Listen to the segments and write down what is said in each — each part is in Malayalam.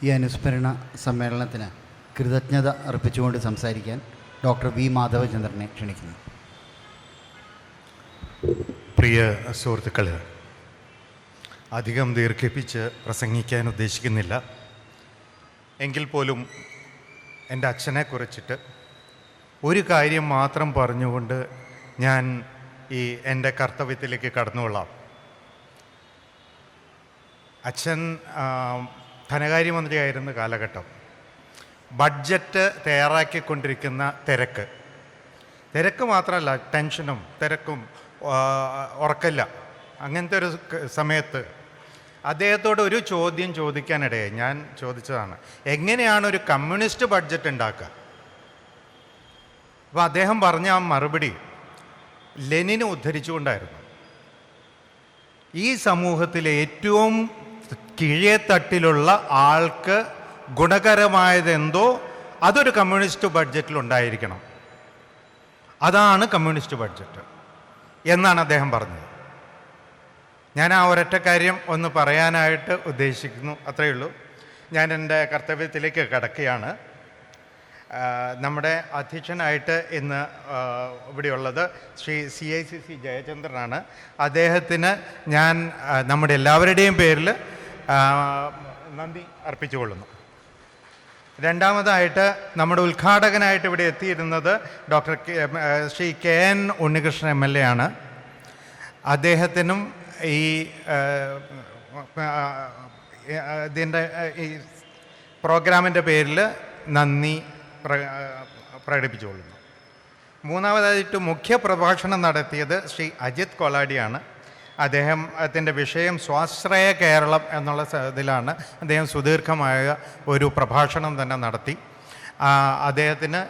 ഈ അനുസ്മരണ സമ്മേളനത്തിന് കൃതജ്ഞത അർപ്പിച്ചുകൊണ്ട് സംസാരിക്കാൻ ഡോക്ടർ വി മാധവചന്ദ്രനെ ക്ഷണിക്കുന്നു. പ്രിയ സുഹൃത്തുക്കൾ, അധികം ദീർഘിപ്പിച്ച് പ്രസംഗിക്കാൻ ഉദ്ദേശിക്കുന്നില്ല. എങ്കിൽ പോലും എൻ്റെ അച്ഛനെ കുറിച്ചിട്ട് ഒരു കാര്യം മാത്രം പറഞ്ഞുകൊണ്ട് ഞാൻ ഈ എൻ്റെ കർത്തവ്യത്തിലേക്ക് കടന്നുകൊള്ളാം. അച്ഛൻ ധനകാര്യമന്ത്രിയായിരുന്ന കാലഘട്ടം, ബഡ്ജറ്റ് തയ്യാറാക്കിക്കൊണ്ടിരിക്കുന്ന തിരക്ക് മാത്രമല്ല, ടെൻഷനും തിരക്കും ഉറക്കില്ല. അങ്ങനത്തെ ഒരു സമയത്ത് അദ്ദേഹത്തോട് ഒരു ചോദ്യം ചോദിക്കാനിടയായി. ഞാൻ ചോദിച്ചതാണ്, എങ്ങനെയാണ് ഒരു കമ്മ്യൂണിസ്റ്റ് ബഡ്ജറ്റ് ഉണ്ടാക്കുക? അപ്പോൾ അദ്ദേഹം പറഞ്ഞ ആ മറുപടി ലെനിനെ ഉദ്ധരിച്ചുകൊണ്ടായിരുന്നു. ഈ സമൂഹത്തിലെ ഏറ്റവും കീഴേത്തട്ടിലുള്ള ആൾക്ക് ഗുണകരമായതെന്തോ അതൊരു കമ്മ്യൂണിസ്റ്റ് ബഡ്ജറ്റിലുണ്ടായിരിക്കണം. അതാണ് കമ്മ്യൂണിസ്റ്റ് ബഡ്ജറ്റ് എന്നാണ് അദ്ദേഹം പറഞ്ഞത്. ഞാൻ ആ ഒരൊറ്റ കാര്യം ഒന്ന് പറയാനായിട്ട് ഉദ്ദേശിക്കുന്നു, അത്രയേ ഉള്ളൂ. ഞാൻ എൻ്റെ കർത്തവ്യത്തിലേക്ക് കടക്കുകയാണ്. നമ്മുടെ അധ്യക്ഷനായിട്ട് ഇന്ന് ഇവിടെയുള്ളത് ശ്രീ CICC ജയചന്ദ്രനാണ്. അദ്ദേഹത്തിന് ഞാൻ നമ്മുടെ എല്ലാവരുടെയും പേരിൽ നന്ദി അർപ്പിച്ചുകൊള്ളുന്നു. രണ്ടാമതായിട്ട് നമ്മുടെ ഉദ്ഘാടകനായിട്ട് ഇവിടെ എത്തിയിരുന്നത് ശ്രീ KN ഉണ്ണികൃഷ്ണൻ MLA ആണ്. അദ്ദേഹത്തിനും ഈ ഇതിൻ്റെ ഈ പ്രോഗ്രാമിൻ്റെ പേരിൽ നന്ദി പ്രകടിപ്പിച്ചുകൊള്ളുന്നു. മൂന്നാമതായിട്ട് മുഖ്യ പ്രഭാഷണം നടത്തിയത് ശ്രീ അജിത് കൊലാടിയാണ്. അദ്ദേഹത്തിൻ്റെ വിഷയം സ്വാശ്രയ കേരളം എന്നുള്ള ഇതിലാണ്. അദ്ദേഹം സുദീർഘമായ ഒരു പ്രഭാഷണം തന്നെ നടത്തി. അദ്ദേഹത്തിന്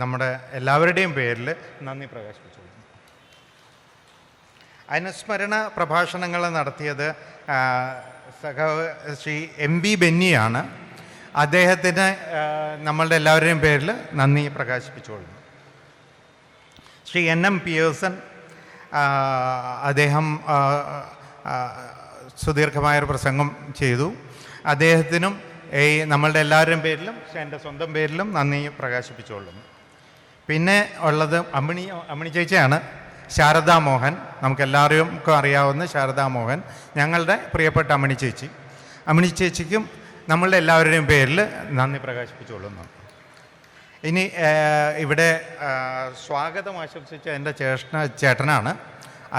നമ്മുടെ എല്ലാവരുടെയും പേരിൽ നന്ദി പ്രകാശിപ്പിച്ചു. അനുസ്മരണ പ്രഭാഷണങ്ങൾ നടത്തിയത് ശ്രീ MB ബെന്നിയാണ്. അദ്ദേഹത്തിന് നമ്മളുടെ എല്ലാവരുടെയും പേരിൽ നന്ദി പ്രകാശിപ്പിച്ചുകൊള്ളുന്നു. ശ്രീ NM പിയേഴ്സൺ, അദ്ദേഹം സുദീർഘമായൊരു പ്രസംഗം ചെയ്തു. അദ്ദേഹത്തിനും നമ്മളുടെ എല്ലാവരുടെയും പേരിലും എൻ്റെ സ്വന്തം പേരിലും നന്ദി പ്രകാശിപ്പിച്ചുകൊള്ളുന്നു. പിന്നെ ഉള്ളത് അമ്മിണി ചേച്ചിയാണ്, ശാരദാ മോഹൻ. നമുക്കെല്ലാവർക്കും അറിയാവുന്ന ശാരദാ മോഹൻ, ഞങ്ങളുടെ പ്രിയപ്പെട്ട അമ്മിണി ചേച്ചിക്കും നമ്മളുടെ എല്ലാവരുടെയും പേരിൽ നന്ദി പ്രകാശിപ്പിച്ചുകൊള്ളുന്നു. ഇനി ഇവിടെ സ്വാഗതം ആശംസിച്ച എൻ്റെ ചേട്ടനാണ്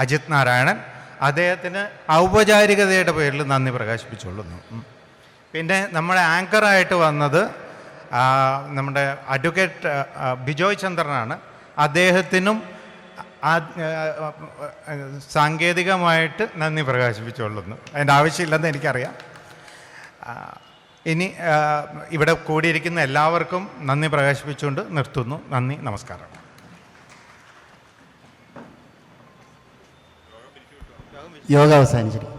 അജിത് നാരായണൻ. അദ്ദേഹത്തിന് ഔപചാരികതയുടെ പേരിൽ നന്ദി പ്രകാശിപ്പിച്ചുകൊള്ളുന്നു. പിന്നെ നമ്മുടെ ആങ്കറായിട്ട് വന്നത് നമ്മുടെ അഡ്വക്കേറ്റ് ബിജോയ് ചന്ദ്രനാണ്. അദ്ദേഹത്തിനും സാങ്കേതികമായിട്ട് നന്ദി പ്രകാശിപ്പിച്ചുകൊള്ളുന്നു. അതിൻ്റെ ആവശ്യമില്ലെന്ന് എനിക്കറിയാം. ഇനി ഇവിടെ കൂടിയിരിക്കുന്ന എല്ലാവർക്കും നന്ദി പ്രകാശിപ്പിച്ചുകൊണ്ട് നിർത്തുന്നു. നന്ദി, നമസ്കാരം. യോഗ അവസാനിച്ചിരിക്കും.